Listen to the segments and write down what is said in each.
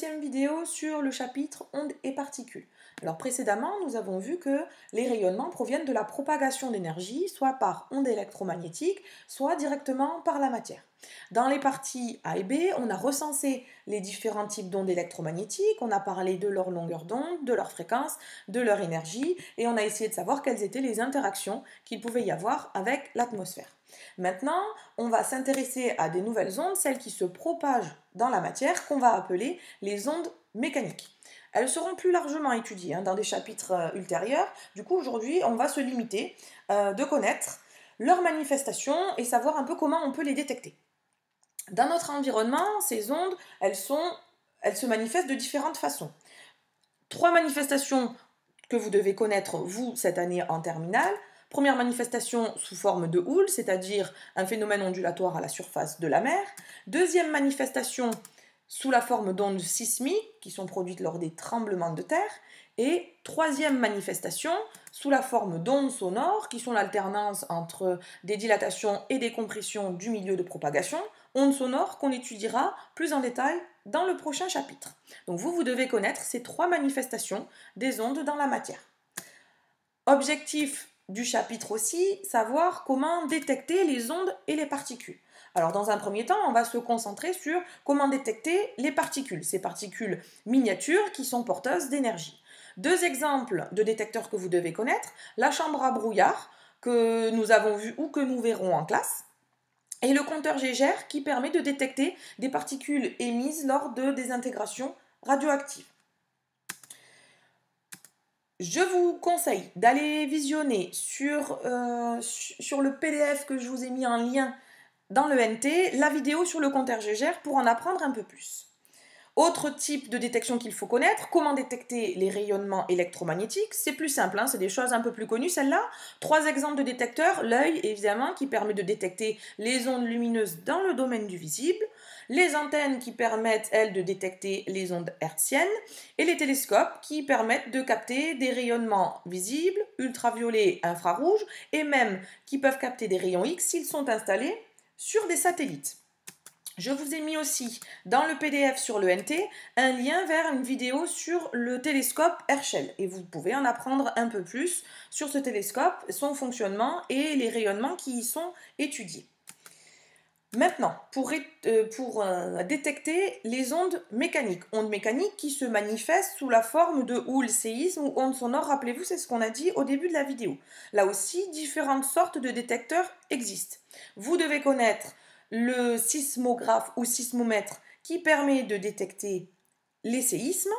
deuxième vidéo sur le chapitre ondes et particules. Alors précédemment, nous avons vu que les rayonnements proviennent de la propagation d'énergie, soit par ondes électromagnétiques, soit directement par la matière. Dans les parties A et B, on a recensé les différents types d'ondes électromagnétiques, on a parlé de leur longueur d'onde, de leur fréquence, de leur énergie, et on a essayé de savoir quelles étaient les interactions qu'il pouvait y avoir avec l'atmosphère. Maintenant, on va s'intéresser à des nouvelles ondes, celles qui se propagent dans la matière, qu'on va appeler les ondes mécaniques. Elles seront plus largement étudiées dans des chapitres ultérieurs. Du coup, aujourd'hui, on va se limiter de connaître leurs manifestations et savoir un peu comment on peut les détecter. Dans notre environnement, ces ondes, elles se manifestent de différentes façons. 3 manifestations que vous devez connaître, vous, cette année en terminale. Première manifestation sous forme de houle, c'est-à-dire un phénomène ondulatoire à la surface de la mer. Deuxième manifestation sous la forme d'ondes sismiques qui sont produites lors des tremblements de terre. Et troisième manifestation sous la forme d'ondes sonores qui sont l'alternance entre des dilatations et des compressions du milieu de propagation. Ondes sonores qu'on étudiera plus en détail dans le prochain chapitre. Donc vous devez connaître ces 3 manifestations des ondes dans la matière. Objectif du chapitre aussi, savoir comment détecter les ondes et les particules. Alors dans un premier temps, on va se concentrer sur comment détecter les particules, ces particules miniatures qui sont porteuses d'énergie. 2 exemples de détecteurs que vous devez connaître, la chambre à brouillard que nous avons vu ou que nous verrons en classe, et le compteur Geiger qui permet de détecter des particules émises lors de désintégrations radioactives. Je vous conseille d'aller visionner sur le PDF que je vous ai mis en lien dans le NT, la vidéo sur le compteur Geiger pour en apprendre un peu plus. Autre type de détection qu'il faut connaître, comment détecter les rayonnements électromagnétiques. C'est plus simple, c'est des choses un peu plus connues celles-là. 3 exemples de détecteurs, l'œil évidemment qui permet de détecter les ondes lumineuses dans le domaine du visible, les antennes qui permettent elles de détecter les ondes hertziennes et les télescopes qui permettent de capter des rayonnements visibles, ultraviolets, infrarouges et même qui peuvent capter des rayons X s'ils sont installés sur des satellites. Je vous ai mis aussi dans le PDF sur le NT un lien vers une vidéo sur le télescope Herschel et vous pouvez en apprendre un peu plus sur ce télescope, son fonctionnement et les rayonnements qui y sont étudiés. Maintenant, pour détecter les ondes mécaniques qui se manifestent sous la forme de houle, séisme ou ondes sonores, rappelez-vous, c'est ce qu'on a dit au début de la vidéo. Là aussi, différentes sortes de détecteurs existent. Vous devez connaître le sismographe ou sismomètre qui permet de détecter les séismes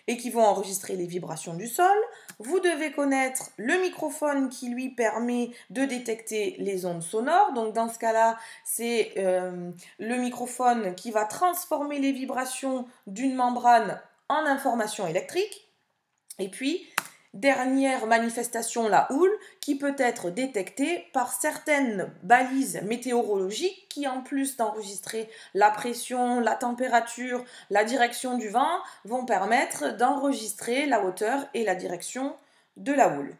et qui vont enregistrer les vibrations du sol. Vous devez connaître le microphone qui lui permet de détecter les ondes sonores. Donc dans ce cas-là, c'est le microphone qui va transformer les vibrations d'une membrane en information électrique. Et puis, dernière manifestation, la houle, qui peut être détectée par certaines balises météorologiques qui, en plus d'enregistrer la pression, la température, la direction du vent, vont permettre d'enregistrer la hauteur et la direction de la houle.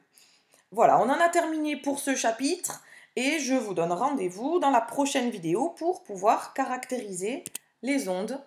Voilà, on en a terminé pour ce chapitre et je vous donne rendez-vous dans la prochaine vidéo pour pouvoir caractériser les ondes